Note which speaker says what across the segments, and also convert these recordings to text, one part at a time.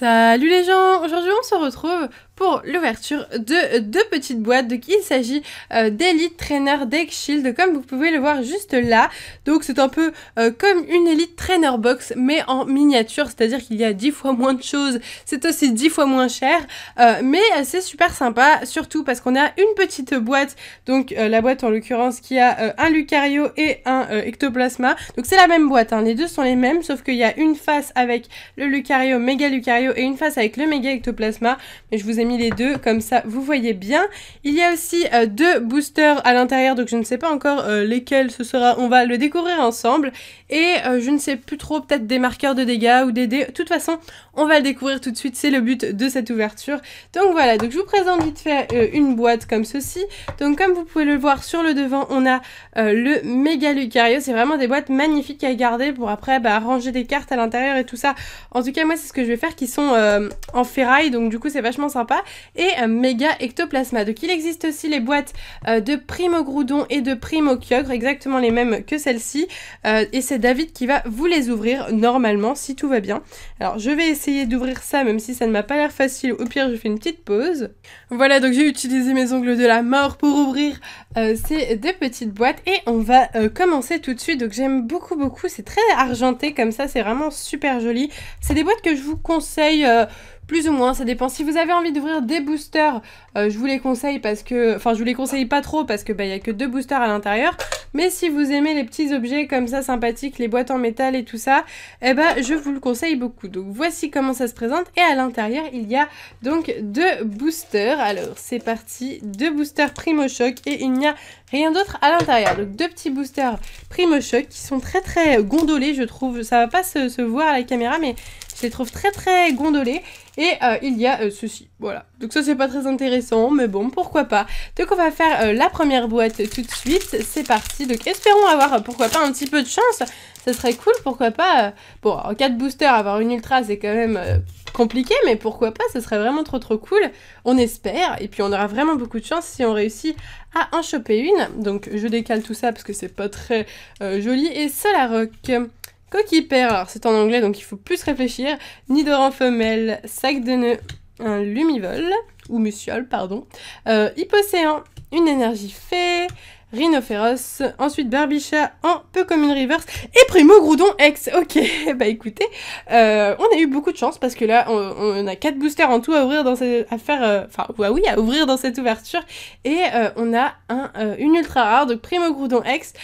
Speaker 1: Salut les gens, aujourd'hui on se retrouve pour l'ouverture de deux petites boîtes. Donc il s'agit d'Elite Trainer Deck Shield, comme vous pouvez le voir juste là. Donc c'est un peu comme une Elite Trainer Box mais en miniature, c'est-à-dire qu'il y a 10 fois moins de choses, c'est aussi 10 fois moins cher, mais c'est super sympa, surtout parce qu'on a une petite boîte, donc la boîte en l'occurrence qui a un Lucario et un Ectoplasma. Donc c'est la même boîte, hein. Les deux sont les mêmes, sauf qu'il y a une face avec le Lucario, Méga Lucario, et une face avec le Méga Ectoplasma, mais je vous ai mis les deux, comme ça vous voyez bien. Il y a aussi deux boosters à l'intérieur, donc je ne sais pas encore lesquels ce sera, on va le découvrir ensemble, et je ne sais plus trop, peut-être des marqueurs de dégâts ou des dés, de toute façon on va le découvrir tout de suite, c'est le but de cette ouverture. Donc voilà, donc je vous présente vite fait une boîte comme ceci. Donc comme vous pouvez le voir sur le devant, on a le Méga Lucario, c'est vraiment des boîtes magnifiques à garder pour après ranger des cartes à l'intérieur et tout ça. En tout cas moi c'est ce que je vais faire, qui sont en ferraille, donc du coup c'est vachement sympa. Et Méga Ectoplasma. Donc il existe aussi les boîtes de Primo Groudon et de Primo Kyogre, exactement les mêmes que celle-ci, et c'est David qui va vous les ouvrir normalement si tout va bien. Alors je vais essayer d'ouvrir ça même si ça ne m'a pas l'air facile, au pire je fais une petite pause. Voilà, donc j'ai utilisé mes ongles de la mort pour ouvrir ces deux petites boîtes et on va commencer tout de suite. Donc j'aime beaucoup, c'est très argenté comme ça, c'est vraiment super joli. C'est des boîtes que je vous conseille plus ou moins, ça dépend. Si vous avez envie d'ouvrir des boosters, je vous les conseille parce que... Enfin, je vous les conseille pas trop parce que il y a que deux boosters à l'intérieur. Mais si vous aimez les petits objets comme ça sympathiques, les boîtes en métal et tout ça, je vous le conseille beaucoup. Donc voici comment ça se présente. Et à l'intérieur, il y a donc deux boosters. Alors c'est parti, deux boosters Primo Choc et il n'y a rien d'autre à l'intérieur. Donc deux petits boosters Primo Choc qui sont très gondolés, je trouve. Ça va pas se voir à la caméra, mais je les trouve très gondolés. Et il y a ceci, voilà. Donc ça c'est pas très intéressant, mais bon, pourquoi pas. Donc on va faire la première boîte tout de suite, c'est parti. Donc espérons avoir, pourquoi pas, un petit peu de chance, ça serait cool, pourquoi pas. Bon, en 4 boosters, avoir une ultra c'est quand même compliqué, mais pourquoi pas, ce serait vraiment trop cool. On espère, et puis on aura vraiment beaucoup de chance si on réussit à en choper une. Donc je décale tout ça parce que c'est pas très joli. Et Solaroc. Coquille perle, alors c'est en anglais donc il faut plus réfléchir. Nidoran femelle, sac de nœuds, un lumivol, ou musiole, pardon. Hypocéan, une énergie fée. Rhinophéros, ensuite Barbicha en peu comme une reverse, et Primo Groudon X. Ok, bah écoutez, on a eu beaucoup de chance parce que là on a 4 boosters en tout à ouvrir dans cette à ouvrir dans cette ouverture, et on a une ultra rare, donc Primo Groudon X.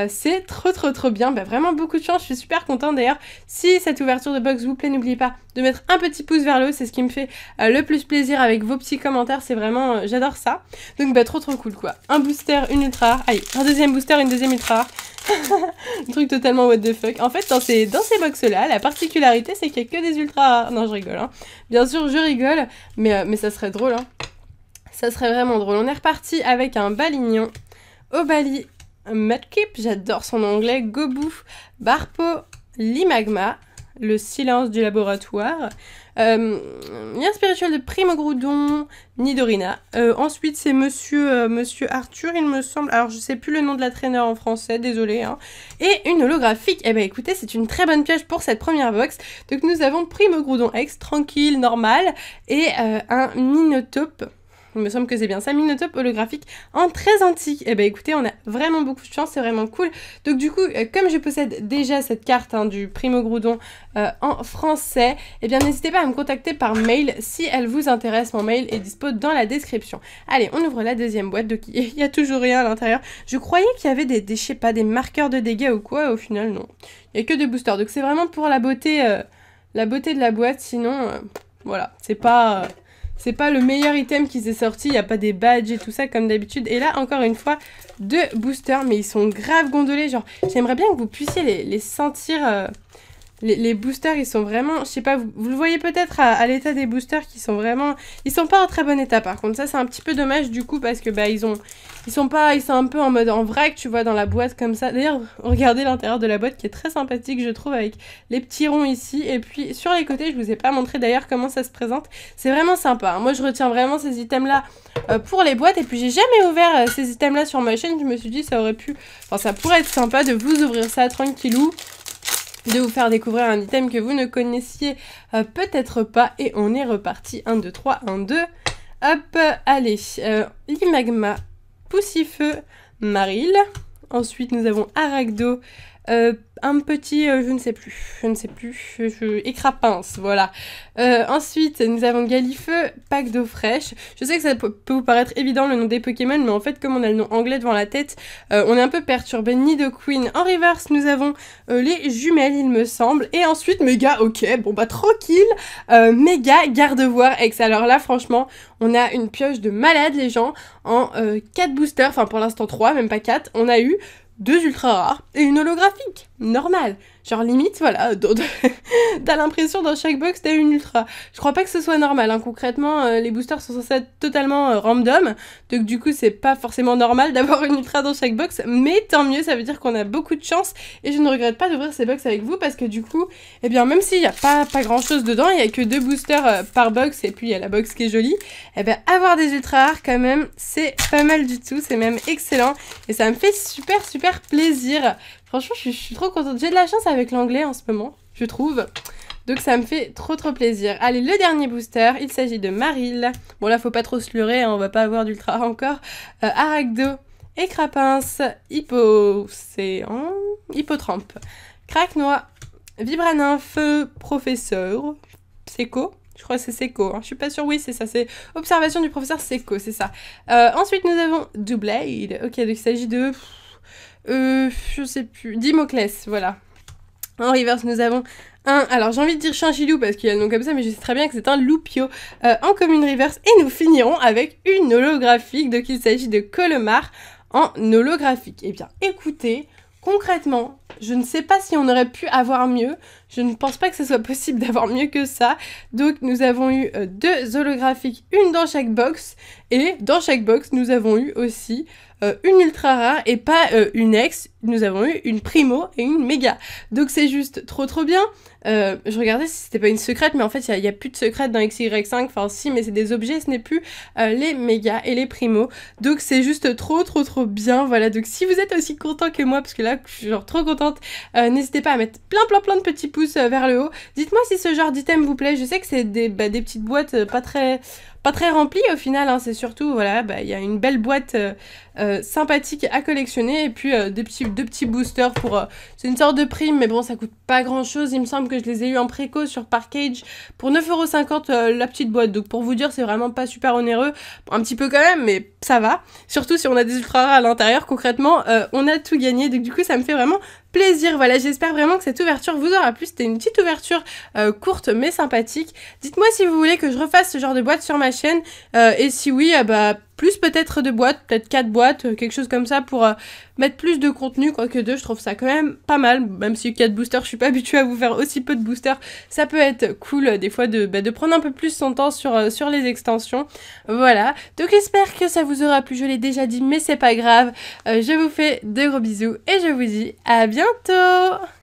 Speaker 1: C'est trop bien, vraiment beaucoup de chance, je suis super contente. D'ailleurs, si cette ouverture de box vous plaît, n'oubliez pas de mettre un petit pouce vers le haut, c'est ce qui me fait le plus plaisir avec vos petits commentaires, c'est vraiment, j'adore ça. Donc trop cool quoi. Un booster, une ultra rare, allez, un deuxième booster, une deuxième ultra rare. Un truc totalement what the fuck. En fait, dans ces box là, la particularité c'est qu'il n'y a que des ultra rares. Non, je rigole, hein. Bien sûr, je rigole, mais ça serait drôle, hein. Ça serait vraiment drôle. On est reparti avec un Balignon, Obali, Mudkip, j'adore son anglais, Gobouf, Barpo, Limagma, le silence du laboratoire, lien spirituel de Primo Groudon, Nidorina. Ensuite c'est Monsieur Arthur, il me semble. Alors je sais plus le nom de la traîner en français, désolé, hein. Et une holographique. Eh ben écoutez, c'est une très bonne pioche pour cette première box. Donc nous avons Primo Groudon X, tranquille, normal, et un Minotape. Il me semble que c'est bien ça, Minotape holographique en très antique. Et ben écoutez, on a vraiment beaucoup de chance, c'est vraiment cool. Donc du coup, comme je possède déjà cette carte du Primo Groudon en français, eh bien n'hésitez pas à me contacter par mail si elle vous intéresse. Mon mail est dispo dans la description. Allez, on ouvre la deuxième boîte, donc il y a toujours rien à l'intérieur. Je croyais qu'il y avait je sais pas, des marqueurs de dégâts ou quoi, au final non. Il n'y a que des boosters, donc c'est vraiment pour la beauté de la boîte, sinon, voilà, c'est pas le meilleur item qui s'est sorti, il n'y a pas des badges et tout ça comme d'habitude. Et là, encore une fois, deux boosters, mais ils sont grave gondolés. Genre, j'aimerais bien que vous puissiez les sentir. Les boosters, ils sont vraiment, je sais pas, vous le voyez peut-être à l'état des boosters qui sont vraiment, ils sont pas en très bon état par contre. Ça, c'est un petit peu dommage du coup parce que ils sont un peu en mode en vrac, tu vois, dans la boîte comme ça. D'ailleurs, regardez l'intérieur de la boîte qui est très sympathique, je trouve, avec les petits ronds ici. Et puis sur les côtés, je vous ai pas montré d'ailleurs comment ça se présente. C'est vraiment sympa, hein. Moi, je retiens vraiment ces items-là pour les boîtes. Et puis, j'ai jamais ouvert ces items-là sur ma chaîne. Je me suis dit, ça pourrait être sympa de vous ouvrir ça tranquillou. de vous faire découvrir un item que vous ne connaissiez peut-être pas. Et on est reparti. 1, 2, 3, 1, 2. Hop, allez. Limagma, Poussifeu, Marill. Ensuite, nous avons Aragdo. Un petit, je ne sais plus, Écrapince, voilà. Ensuite, nous avons Galifeu, pack d'eau fraîche. Je sais que ça peut vous paraître évident le nom des Pokémon, mais en fait, comme on a le nom anglais devant la tête, on est un peu perturbé. Nidoqueen. En reverse, nous avons les jumelles, il me semble. Et ensuite, méga, ok, bon bah tranquille. Méga, Gardevoir X. Alors là, franchement, on a une pioche de malade, les gens. En 4 boosters, enfin pour l'instant 3, même pas 4, on a eu 2 ultra rares et une holographique. Normal. Genre limite, voilà, t'as l'impression dans chaque box t'as une ultra. Je crois pas que ce soit normal, hein. Concrètement, les boosters sont censés être totalement random, donc du coup c'est pas forcément normal d'avoir une ultra dans chaque box, mais tant mieux, ça veut dire qu'on a beaucoup de chance, et je ne regrette pas d'ouvrir ces box avec vous, parce que du coup, eh bien même s'il y a pas grand chose dedans, il y a que 2 boosters par box, et puis il y a la box qui est jolie, eh bien avoir des ultra rares quand même, c'est pas mal du tout, c'est même excellent, et ça me fait super plaisir. Franchement, je suis trop contente. J'ai de la chance avec l'anglais en ce moment, je trouve. Donc ça me fait trop plaisir. Allez, le dernier booster, il s'agit de Marill. Bon là, faut pas trop se leurrer, hein, on va pas avoir d'ultra encore. Aragdo, Écrapince, Hippotrampe, Craquenois, Vibranymphe, Professeur, Seco. Je crois que c'est Seco, hein. Je suis pas sûre, oui c'est ça, c'est Observation du professeur Seco, c'est ça. Ensuite nous avons Doublade, ok, donc il s'agit de... je sais plus, Dimoclès, voilà. En reverse, nous avons alors j'ai envie de dire Chinchillou parce qu'il y a le nom comme ça, mais je sais très bien que c'est un Loupio en commune reverse. Et nous finirons avec une holographique, donc il s'agit de Colomar en holographique. Eh bien, écoutez, concrètement, je ne sais pas si on aurait pu avoir mieux. Je ne pense pas que ce soit possible d'avoir mieux que ça. Donc nous avons eu 2 holographiques, une dans chaque box. Et dans chaque box, nous avons eu aussi une ultra rare et pas une ex. Nous avons eu une primo et une méga. Donc c'est juste trop bien. Je regardais si c'était pas une secrète, mais en fait il y a plus de secrète dans XY5. Enfin si, mais c'est des objets, ce n'est plus les méga et les primos. Donc c'est juste trop bien. Voilà, donc si vous êtes aussi content que moi, parce que là je suis genre trop contente, n'hésitez pas à mettre plein de petits pouces vers le haut. Dites-moi si ce genre d'item vous plaît. Je sais que c'est des petites boîtes pas très remplies au final, hein. C'est surtout, voilà, il y a une belle boîte sympathique à collectionner, et puis deux petits boosters pour... c'est une sorte de prime, mais bon, ça coûte pas grand-chose. Il me semble que je les ai eu en préco sur Parkage pour 9,50 € la petite boîte. Donc pour vous dire, c'est vraiment pas super onéreux. Bon, un petit peu quand même, mais ça va. Surtout si on a des ultra rares à l'intérieur, concrètement, on a tout gagné. Donc du coup, ça me fait vraiment plaisir. Voilà, j'espère vraiment que cette ouverture vous aura plu. C'était une petite ouverture courte mais sympathique. Dites-moi si vous voulez que je refasse ce genre de boîte sur ma chaîne, et si oui, plus peut-être de boîtes, peut-être 4 boîtes, quelque chose comme ça, pour mettre plus de contenu, quoique 2, je trouve ça quand même pas mal, même si 4 boosters, je suis pas habituée à vous faire aussi peu de boosters, ça peut être cool des fois de prendre un peu plus son temps sur les extensions. Voilà, donc j'espère que ça vous aura plu, je l'ai déjà dit, mais c'est pas grave. Je vous fais de gros bisous et je vous dis à bientôt.